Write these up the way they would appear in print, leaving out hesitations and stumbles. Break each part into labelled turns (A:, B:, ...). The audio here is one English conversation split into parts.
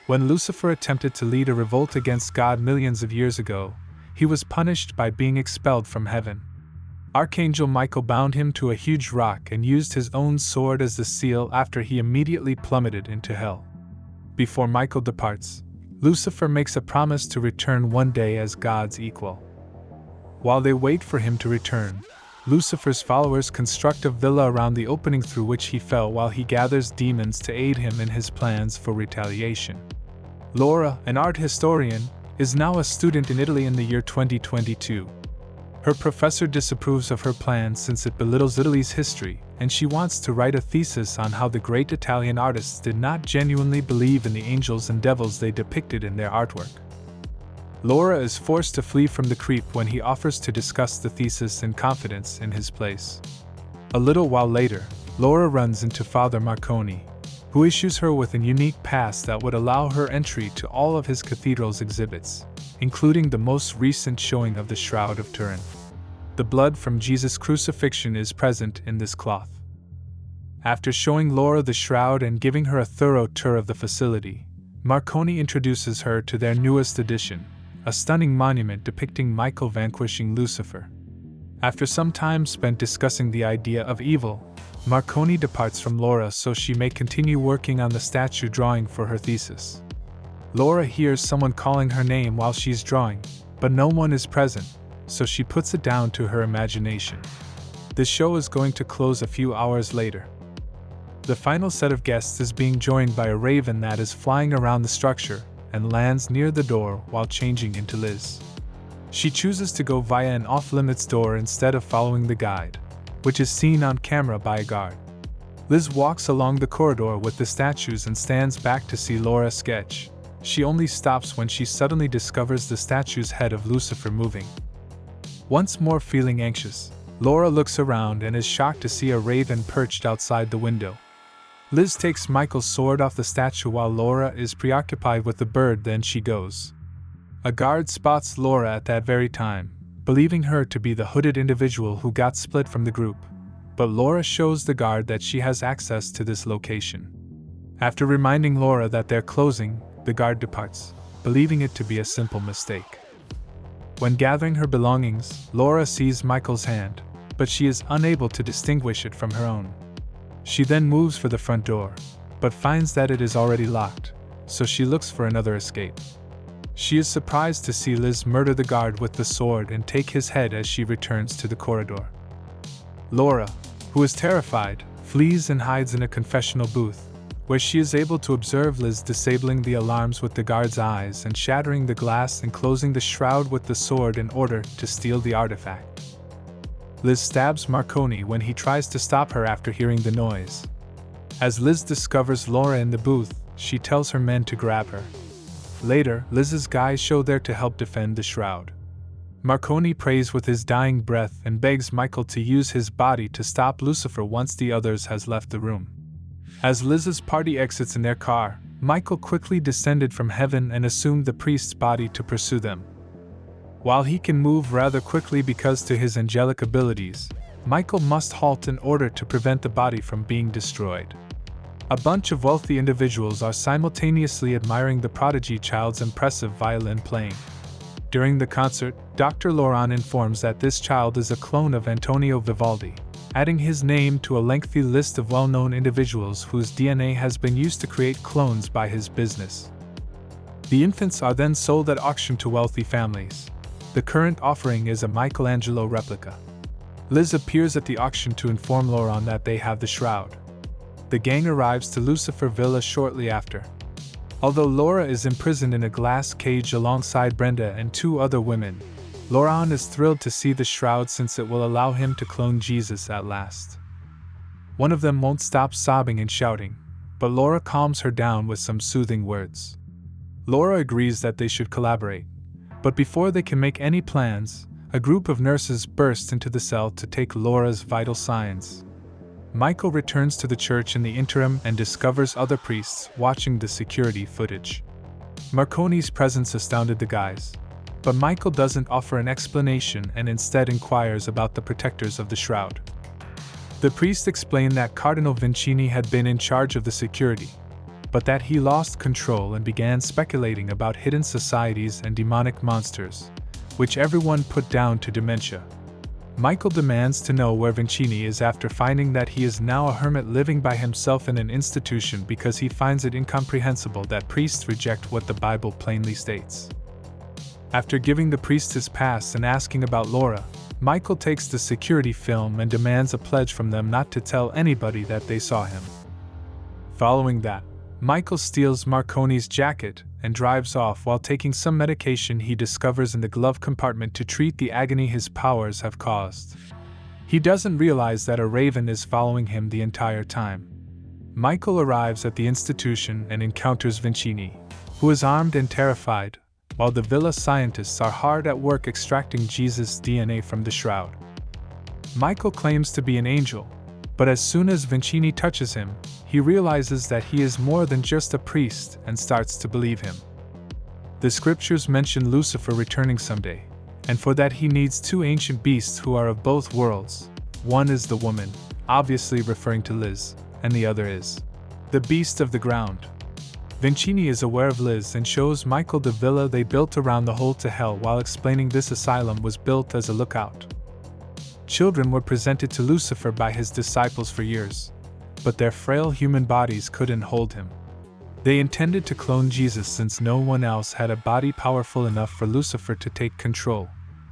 A: When Lucifer attempted to lead a revolt against God millions of years ago, he was punished by being expelled from heaven. Archangel Michael bound him to a huge rock and used his own sword as the seal after he immediately plummeted into hell. Before Michael departs, Lucifer makes a promise to return one day as God's equal. While they wait for him to return, Lucifer's followers construct a villa around the opening through which he fell while he gathers demons to aid him in his plans for retaliation. Laura, an art historian, is now a student in Italy in the year 2022. Her professor disapproves of her plan since it belittles Italy's history, and she wants to write a thesis on how the great Italian artists did not genuinely believe in the angels and devils they depicted in their artwork. Laura is forced to flee from the creep when he offers to discuss the thesis in confidence in his place. A little while later, Laura runs into Father Marconi, who issues her with a unique pass that would allow her entry to all of his cathedral's exhibits, including the most recent showing of the Shroud of Turin. The blood from Jesus' crucifixion is present in this cloth. After showing Laura the shroud and giving her a thorough tour of the facility, Marconi introduces her to their newest addition, a stunning monument depicting Michael vanquishing Lucifer. After some time spent discussing the idea of evil, Marconi departs from Laura so she may continue working on the statue drawing for her thesis. Laura hears someone calling her name while she's drawing, but no one is present, so she puts it down to her imagination. The show is going to close a few hours later. The final set of guests is being joined by a raven that is flying around the structure and lands near the door while changing into Liz. She chooses to go via an off-limits door instead of following the guide, which is seen on camera by a guard. Liz walks along the corridor with the statues and stands back to see Laura sketch. She only stops when she suddenly discovers the statue's head of Lucifer moving. Once more feeling anxious, Laura looks around and is shocked to see a raven perched outside the window. Liz takes Michael's sword off the statue while Laura is preoccupied with the bird, then she goes. A guard spots Laura at that very time, believing her to be the hooded individual who got split from the group, but Laura shows the guard that she has access to this location. After reminding Laura that they're closing, the guard departs, believing it to be a simple mistake. When gathering her belongings, Laura sees Michael's hand, but she is unable to distinguish it from her own. She then moves for the front door, but finds that it is already locked, so she looks for another escape. She is surprised to see Liz murder the guard with the sword and take his head as she returns to the corridor. Laura, who is terrified, flees and hides in a confessional booth, where she is able to observe Liz disabling the alarms with the guard's eyes and shattering the glass and closing the shroud with the sword in order to steal the artifact. Liz stabs Marconi when he tries to stop her after hearing the noise. As Liz discovers Laura in the booth, she tells her men to grab her. Later, Liz's guys show there to help defend the shroud. Marconi prays with his dying breath and begs Michael to use his body to stop Lucifer once the others has left the room. As Liz's party exits in their car, Michael quickly descended from heaven and assumed the priest's body to pursue them. While he can move rather quickly because to his angelic abilities, Michael must halt in order to prevent the body from being destroyed. A bunch of wealthy individuals are simultaneously admiring the prodigy child's impressive violin playing. During the concert, Dr. Loran informs that this child is a clone of Antonio Vivaldi, adding his name to a lengthy list of well-known individuals whose DNA has been used to create clones by his business. The infants are then sold at auction to wealthy families. The current offering is a Michelangelo replica. Liz appears at the auction to inform Laurent that they have the shroud. The gang arrives to Lucifer Villa shortly after. Although Laura is imprisoned in a glass cage alongside Brenda and two other women, Laurent is thrilled to see the shroud since it will allow him to clone Jesus at last. One of them won't stop sobbing and shouting, but Laura calms her down with some soothing words. Laura agrees that they should collaborate. But before they can make any plans, a group of nurses burst into the cell to take Laura's vital signs. Michael returns to the church in the interim and discovers other priests watching the security footage. Marconi's presence astounded the guys, but Michael doesn't offer an explanation and instead inquires about the protectors of the shroud. The priest explained that Cardinal Vincini had been in charge of the security, but that he lost control and began speculating about hidden societies and demonic monsters, which everyone put down to dementia. Michael demands to know where Vincini is after finding that he is now a hermit living by himself in an institution because he finds it incomprehensible that priests reject what the Bible plainly states. After giving the priest his pass and asking about Laura, Michael takes the security film and demands a pledge from them not to tell anybody that they saw him. Following that, Michael steals Marconi's jacket and drives off while taking some medication he discovers in the glove compartment to treat the agony his powers have caused. He doesn't realize that a raven is following him the entire time. Michael arrives at the institution and encounters Vincini, who is armed and terrified, while the villa scientists are hard at work extracting Jesus' DNA from the shroud. Michael claims to be an angel, but as soon as Vincini touches him, he realizes that he is more than just a priest and starts to believe him. The scriptures mention Lucifer returning someday, and for that he needs two ancient beasts who are of both worlds. One is the woman, obviously referring to Liz, and the other is the beast of the ground. Vincini is aware of Liz and shows Michael the villa they built around the hole to hell while explaining this asylum was built as a lookout. Children were presented to Lucifer by his disciples for years, but their frail human bodies couldn't hold him. They intended to clone Jesus since no one else had a body powerful enough for Lucifer to take control,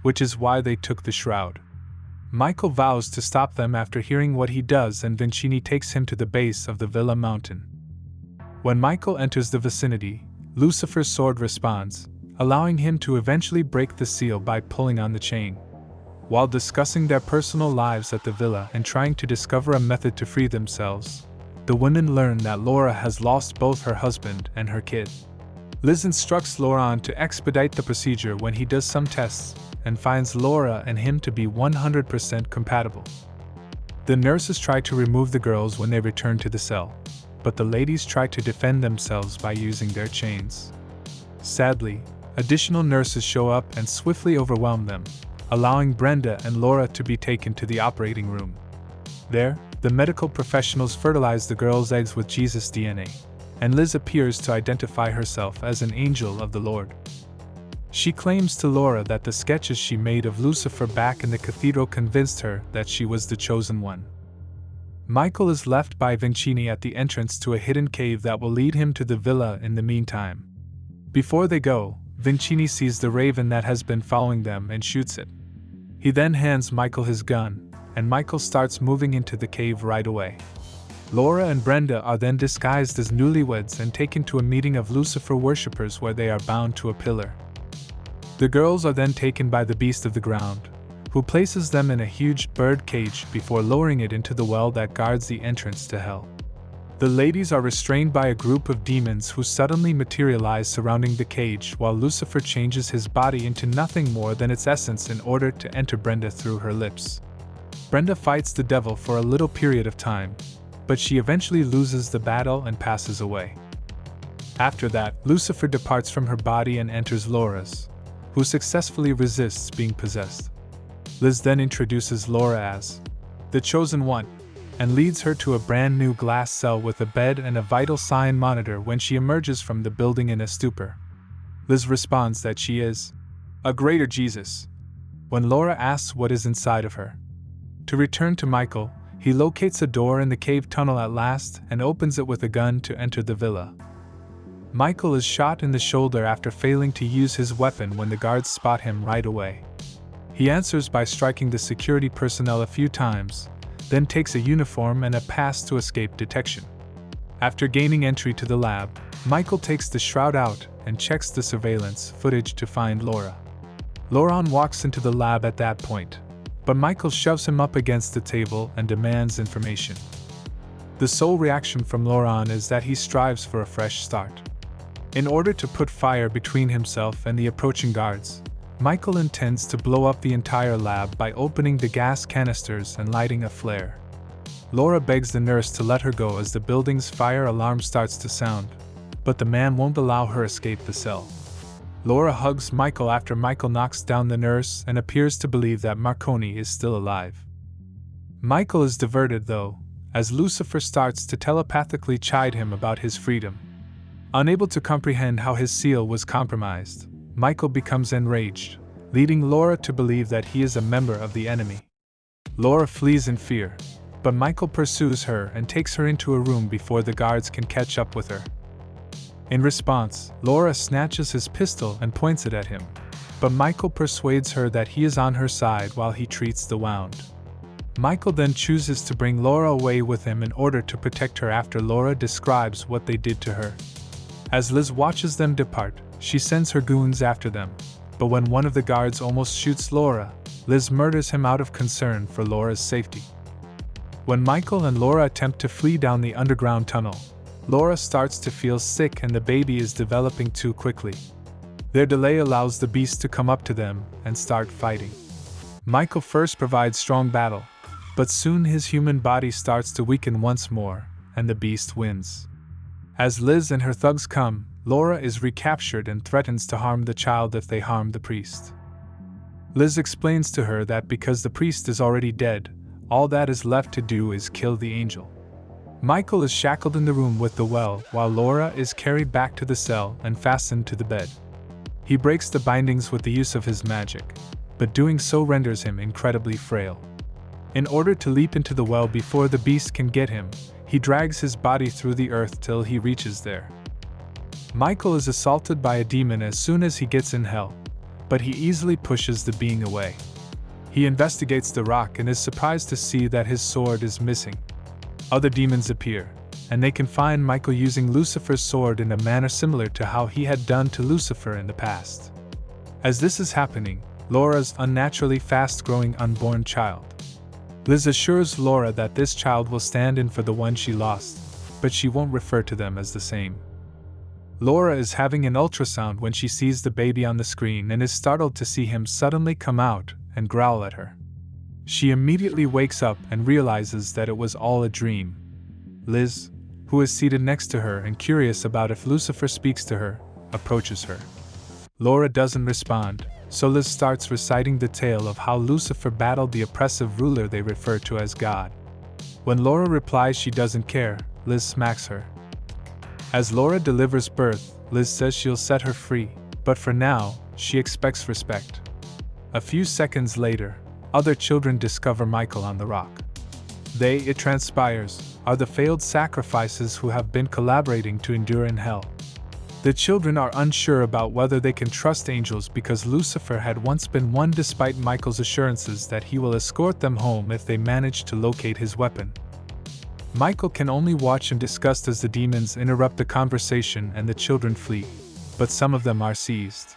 A: which is why they took the shroud. Michael vows to stop them after hearing what he does, and Vincini takes him to the base of the villa mountain. When Michael enters the vicinity, Lucifer's sword responds, allowing him to eventually break the seal by pulling on the chain. While discussing their personal lives at the villa and trying to discover a method to free themselves, the women learn that Laura has lost both her husband and her kid. Liz instructs Laurent to expedite the procedure when he does some tests and finds Laura and him to be 100% compatible. The nurses try to remove the girls when they return to the cell, but the ladies try to defend themselves by using their chains. Sadly, additional nurses show up and swiftly overwhelm them, allowing Brenda and Laura to be taken to the operating room. There, the medical professionals fertilize the girls' eggs with Jesus' DNA, and Liz appears to identify herself as an angel of the Lord. She claims to Laura that the sketches she made of Lucifer back in the cathedral convinced her that she was the chosen one. Michael is left by Vincini at the entrance to a hidden cave that will lead him to the villa in the meantime. Before they go, Vincini sees the raven that has been following them and shoots it. He then hands Michael his gun, and Michael starts moving into the cave right away. Laura and Brenda are then disguised as newlyweds and taken to a meeting of Lucifer worshippers where they are bound to a pillar. The girls are then taken by the beast of the ground, who places them in a huge bird cage before lowering it into the well that guards the entrance to hell. The ladies are restrained by a group of demons who suddenly materialize surrounding the cage while Lucifer changes his body into nothing more than its essence in order to enter Brenda through her lips. Brenda fights the devil for a little period of time, but she eventually loses the battle and passes away. After that, Lucifer departs from her body and enters Laura's, who successfully resists being possessed. Liz then introduces Laura as the chosen one, and leads her to a brand new glass cell with a bed and a vital sign monitor when she emerges from the building in a stupor. Liz responds that she is a greater Jesus, when Laura asks what is inside of her. To return to Michael, he locates a door in the cave tunnel at last and opens it with a gun to enter the villa. Michael is shot in the shoulder after failing to use his weapon when the guards spot him right away. He answers by striking the security personnel a few times, then takes a uniform and a pass to escape detection. After gaining entry to the lab, Michael takes the shroud out and checks the surveillance footage to find Laura. Laurent walks into the lab at that point, but Michael shoves him up against the table and demands information. The sole reaction from Laurent is that he strives for a fresh start. In order to put fire between himself and the approaching guards, Michael intends to blow up the entire lab by opening the gas canisters and lighting a flare. Laura begs the nurse to let her go as the building's fire alarm starts to sound, but the man won't allow her escape the cell. Laura hugs Michael after Michael knocks down the nurse and appears to believe that Marconi is still alive. Michael is diverted though, as Lucifer starts to telepathically chide him about his freedom. Unable to comprehend how his seal was compromised, Michael becomes enraged, leading Laura to believe that he is a member of the enemy. Laura flees in fear, but Michael pursues her and takes her into a room before the guards can catch up with her. In response, Laura snatches his pistol and points it at him, but Michael persuades her that he is on her side while he treats the wound. Michael then chooses to bring Laura away with him in order to protect her after Laura describes what they did to her. As Liz watches them depart, she sends her goons after them, but when one of the guards almost shoots Laura, Liz murders him out of concern for Laura's safety. When Michael and Laura attempt to flee down the underground tunnel, Laura starts to feel sick and the baby is developing too quickly. Their delay allows the beast to come up to them and start fighting. Michael first provides strong battle, but soon his human body starts to weaken once more, and the beast wins. As Liz and her thugs come, Laura is recaptured and threatens to harm the child if they harm the priest. Liz explains to her that because the priest is already dead, all that is left to do is kill the angel. Michael is shackled in the room with the well, while Laura is carried back to the cell and fastened to the bed. He breaks the bindings with the use of his magic, but doing so renders him incredibly frail. In order to leap into the well before the beast can get him, he drags his body through the earth till he reaches there. Michael is assaulted by a demon as soon as he gets in hell, but he easily pushes the being away. He investigates the rock and is surprised to see that his sword is missing. Other demons appear, and they can find Michael using Lucifer's sword in a manner similar to how he had done to Lucifer in the past. As this is happening, Laura's unnaturally fast-growing unborn child. Liz assures Laura that this child will stand in for the one she lost, but she won't refer to them as the same. Laura is having an ultrasound when she sees the baby on the screen and is startled to see him suddenly come out and growl at her. She immediately wakes up and realizes that it was all a dream. Liz, who is seated next to her and curious about if Lucifer speaks to her, approaches her. Laura doesn't respond, so Liz starts reciting the tale of how Lucifer battled the oppressive ruler they refer to as God. When Laura replies she doesn't care, Liz smacks her. As Laura delivers birth, Liz says she'll set her free, but for now, she expects respect. A few seconds later, other children discover Michael on the rock. They, it transpires, are the failed sacrifices who have been collaborating to endure in hell. The children are unsure about whether they can trust angels because Lucifer had once been one despite Michael's assurances that he will escort them home if they manage to locate his weapon. Michael can only watch and disgust as the demons interrupt the conversation and the children flee, but some of them are seized.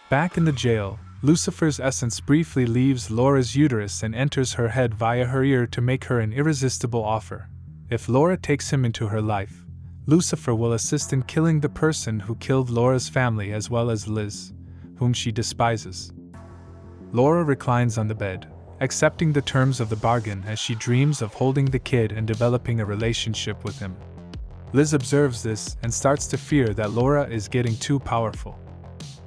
A: Back in the jail, Lucifer's essence briefly leaves Laura's uterus and enters her head via her ear to make her an irresistible offer. If Laura takes him into her life, Lucifer will assist in killing the person who killed Laura's family as well as Liz, whom she despises. Laura reclines on the bed, accepting the terms of the bargain as she dreams of holding the kid and developing a relationship with him. Liz observes this and starts to fear that Laura is getting too powerful.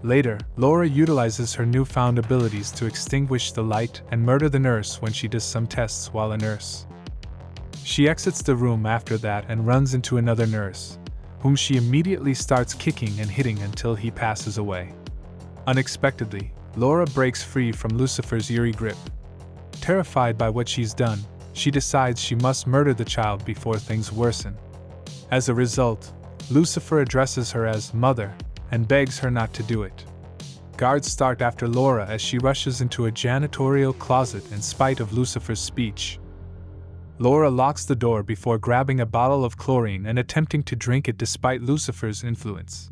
A: Later, Laura utilizes her newfound abilities to extinguish the light and murder the nurse when she does some tests while a nurse. She exits the room after that and runs into another nurse, whom she immediately starts kicking and hitting until he passes away. Unexpectedly, Laura breaks free from Lucifer's eerie grip. Terrified by what she's done, she decides she must murder the child before things worsen. As a result, Lucifer addresses her as Mother and begs her not to do it. Guards start after Laura as she rushes into a janitorial closet in spite of Lucifer's speech. Laura locks the door before grabbing a bottle of chlorine and attempting to drink it despite Lucifer's influence.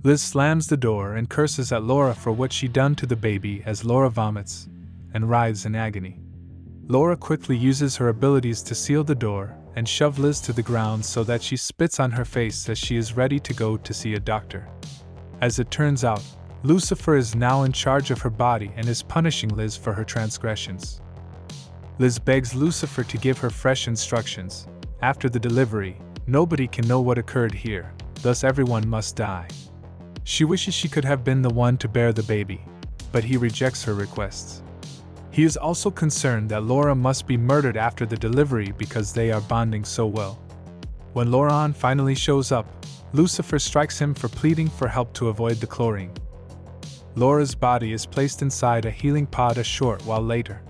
A: Liz slams the door and curses at Laura for what she'd done to the baby as Laura vomits and writhes in agony. Laura quickly uses her abilities to seal the door and shove Liz to the ground so that she spits on her face as she is ready to go to see a doctor. As it turns out, Lucifer is now in charge of her body and is punishing Liz for her transgressions. Liz begs Lucifer to give her fresh instructions. After the delivery, nobody can know what occurred here, thus everyone must die. She wishes she could have been the one to bear the baby, but he rejects her requests. He is also concerned that Laura must be murdered after the delivery because they are bonding so well. When Laurent finally shows up, Lucifer strikes him for pleading for help to avoid the chlorine. Laura's body is placed inside a healing pod a short while later.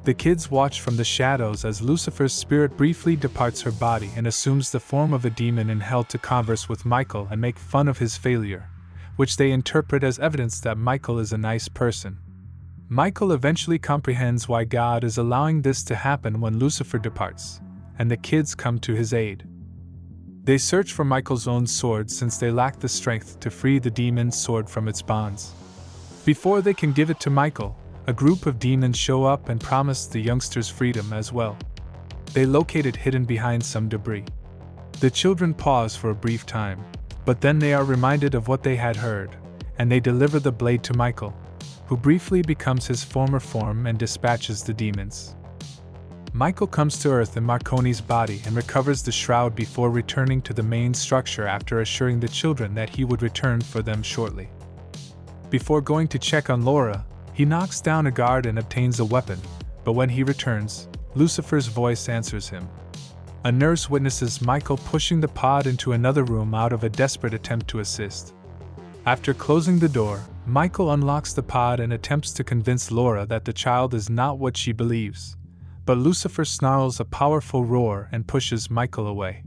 A: The kids watch from the shadows as Lucifer's spirit briefly departs her body and assumes the form of a demon in hell to converse with Michael and make fun of his failure, which they interpret as evidence that Michael is a nice person. Michael eventually comprehends why God is allowing this to happen when Lucifer departs, and the kids come to his aid. They search for Michael's own sword since they lack the strength to free the demon's sword from its bonds. Before they can give it to Michael, a group of demons show up and promise the youngsters freedom as well. They locate it hidden behind some debris. The children pause for a brief time, but then they are reminded of what they had heard, and they deliver the blade to Michael, who briefly becomes his former form and dispatches the demons. Michael comes to Earth in Marconi's body and recovers the shroud before returning to the main structure after assuring the children that he would return for them shortly. Before going to check on Laura, he knocks down a guard and obtains a weapon, but when he returns, Lucifer's voice answers him. A nurse witnesses Michael pushing the pod into another room out of a desperate attempt to assist. After closing the door, Michael unlocks the pod and attempts to convince Laura that the child is not what she believes, but Lucifer snarls a powerful roar and pushes Michael away.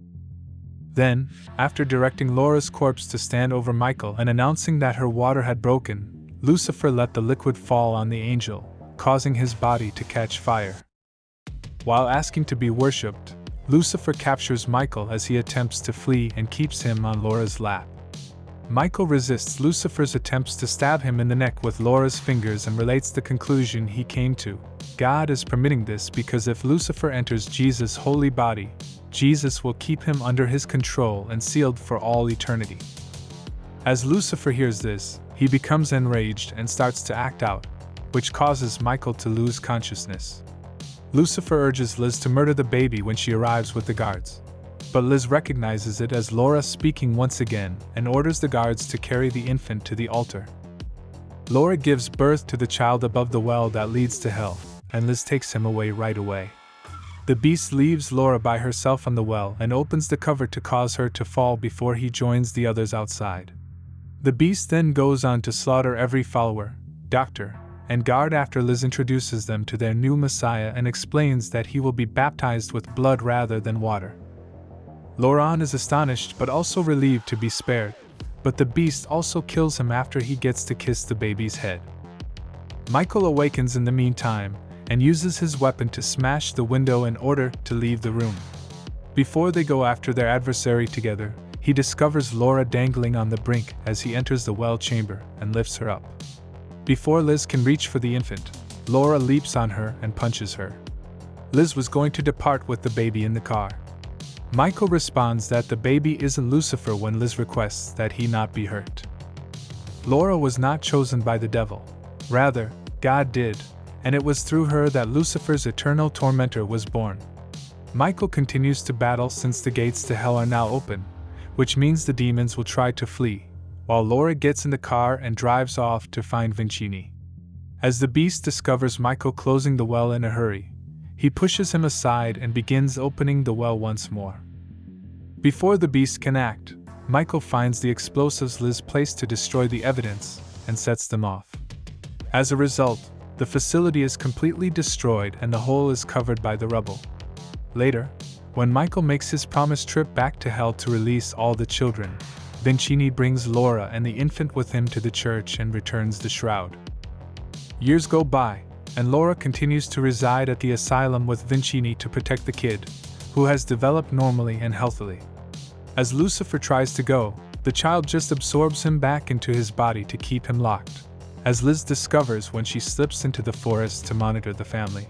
A: Then, after directing Laura's corpse to stand over Michael and announcing that her water had broken, Lucifer let the liquid fall on the angel, causing his body to catch fire. While asking to be worshipped, Lucifer captures Michael as he attempts to flee and keeps him on Laura's lap. Michael resists Lucifer's attempts to stab him in the neck with Laura's fingers and relates the conclusion he came to. God is permitting this because if Lucifer enters Jesus' holy body, Jesus will keep him under his control and sealed for all eternity. As Lucifer hears this, he becomes enraged and starts to act out, which causes Michael to lose consciousness. Lucifer urges Liz to murder the baby when she arrives with the guards, but Liz recognizes it as Laura speaking once again and orders the guards to carry the infant to the altar. Laura gives birth to the child above the well that leads to hell, and Liz takes him away right away. The beast leaves Laura by herself on the well and opens the cover to cause her to fall before he joins the others outside. The beast then goes on to slaughter every follower, doctor, and guard after Liz introduces them to their new Messiah and explains that he will be baptized with blood rather than water. Laurent is astonished but also relieved to be spared, but the beast also kills him after he gets to kiss the baby's head. Michael awakens in the meantime and uses his weapon to smash the window in order to leave the room. Before they go after their adversary together, he discovers Laura dangling on the brink as he enters the well chamber and lifts her up. Before Liz can reach for the infant, Laura leaps on her and punches her. Liz was going to depart with the baby in the car. Michael responds that the baby isn't Lucifer when Liz requests that he not be hurt. Laura was not chosen by the devil. Rather, God did, and it was through her that Lucifer's eternal tormentor was born. Michael continues to battle since the gates to hell are now open, which means the demons will try to flee, while Laura gets in the car and drives off to find Vincini. As the beast discovers Michael closing the well in a hurry, he pushes him aside and begins opening the well once more. Before the beast can act, Michael finds the explosives Liz placed to destroy the evidence and sets them off. As a result, the facility is completely destroyed and the whole is covered by the rubble. Later, when Michael makes his promised trip back to hell to release all the children, Vincini brings Laura and the infant with him to the church and returns the shroud. Years go by, and Laura continues to reside at the asylum with Vincini to protect the kid, who has developed normally and healthily. As Lucifer tries to go, the child just absorbs him back into his body to keep him locked, as Liz discovers when she slips into the forest to monitor the family.